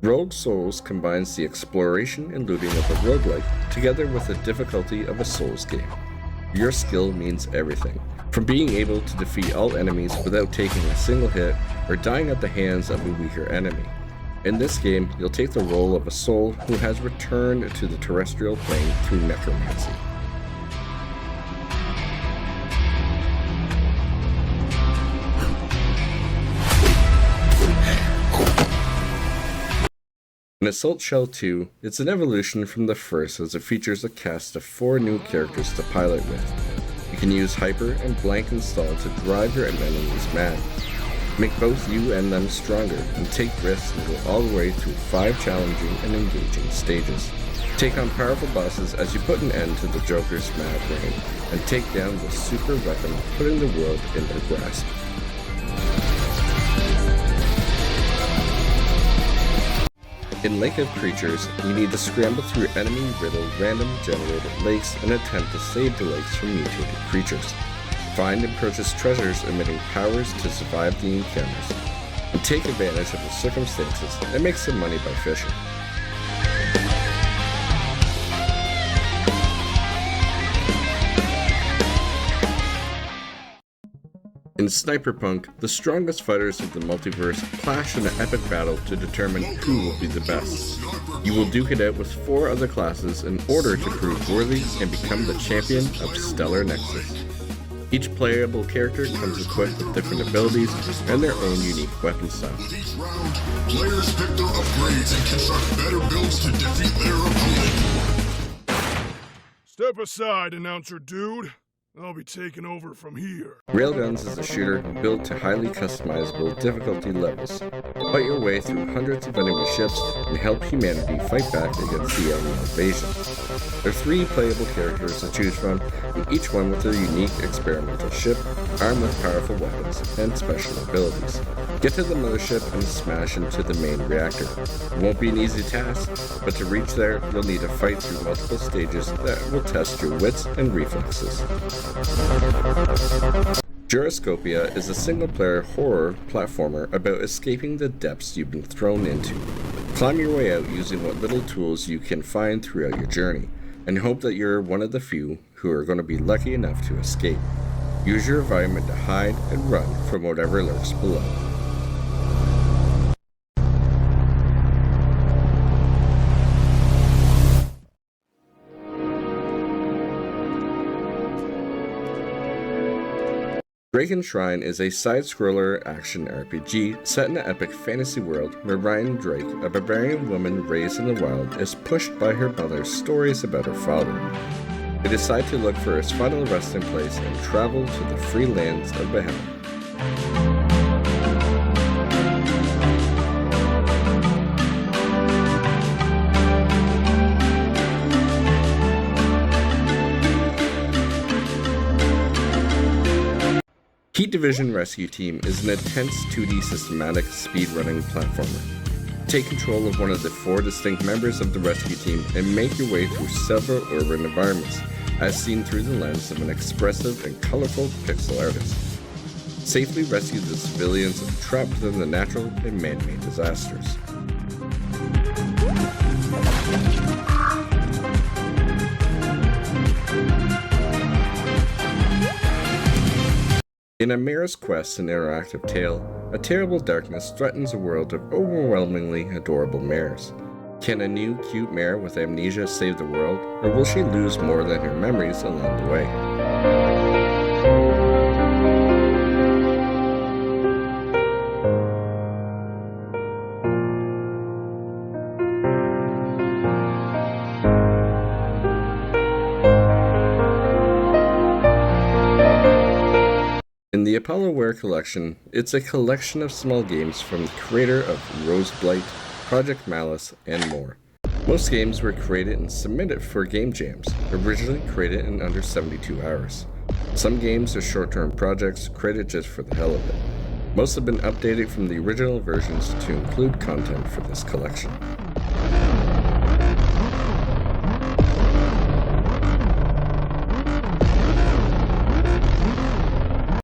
Rogue Souls combines the exploration and looting of a roguelike together with the difficulty of a Souls game. Your skill means everything, from being able to defeat all enemies without taking a single hit or dying at the hands of a weaker enemy. In this game, you'll take the role of a soul who has returned to the terrestrial plane through necromancy. In Assault Shell 2, it's an evolution from the first as it features a cast of 4 new characters to pilot with. You can use Hyper and Blank Install to drive your enemies mad. Make both you and them stronger, and take risks and go all the way through 5 challenging and engaging stages. Take on powerful bosses as you put an end to the Joker's mad reign, and take down the super weapon putting the world in their grasp. In Lake of Creatures, you need to scramble through enemy-riddled random generated lakes and attempt to save the lakes from mutated creatures. Find and purchase treasures emitting powers to survive the encounters, and take advantage of the circumstances and make some money by fishing. In Sniperpunk, the strongest fighters of the multiverse clash in an epic battle to determine who will be the best. You will duke it out with 4 other classes in order to prove worthy and become the champion of Stellar Nexus. Each playable character comes equipped with different abilities and their own unique weapon style. Each round, players pick their upgrades and construct better builds to defeat their opponent. Step aside, announcer dude. I'll be taking over from here. Railguns is a shooter built to highly customizable difficulty levels. Fight your way through hundreds of enemy ships and help humanity fight back against the alien invasion. There are 3 playable characters to choose from, and each one with their unique experimental ship, armed with powerful weapons and special abilities. Get to the mothership and smash into the main reactor. It won't be an easy task, but to reach there, you'll need to fight through multiple stages that will test your wits and reflexes. Geroscopia is a single-player horror platformer about escaping the depths you've been thrown into. Climb your way out using what little tools you can find throughout your journey, and hope that you're one of the few who are going to be lucky enough to escape. Use your environment to hide and run from whatever lurks below. Draken Shrine is a side-scroller action RPG set in an epic fantasy world where Ryan Drake, a barbarian woman raised in the wild, is pushed by her mother's stories about her father. They decide to look for his final resting place and travel to the free lands of Behemoth. Heat Division Rescue Team is an intense 2D systematic speedrunning platformer. Take control of one of the 4 distinct members of the rescue team and make your way through several urban environments, as seen through the lens of an expressive and colorful pixel artist. Safely rescue the civilians trapped within the natural and man-made disasters. In a Marequest, an interactive tale, a terrible darkness threatens a world of overwhelmingly adorable mares. Can a new, cute mare with amnesia save the world, or will she lose more than her memories along the way? In the Aplovvware Collection, it's a collection of small games from the creator of Roseblight, Project Malice, and more. Most games were created and submitted for game jams, originally created in under 72 hours. Some games are short-term projects created just for the hell of it. Most have been updated from the original versions to include content for this collection.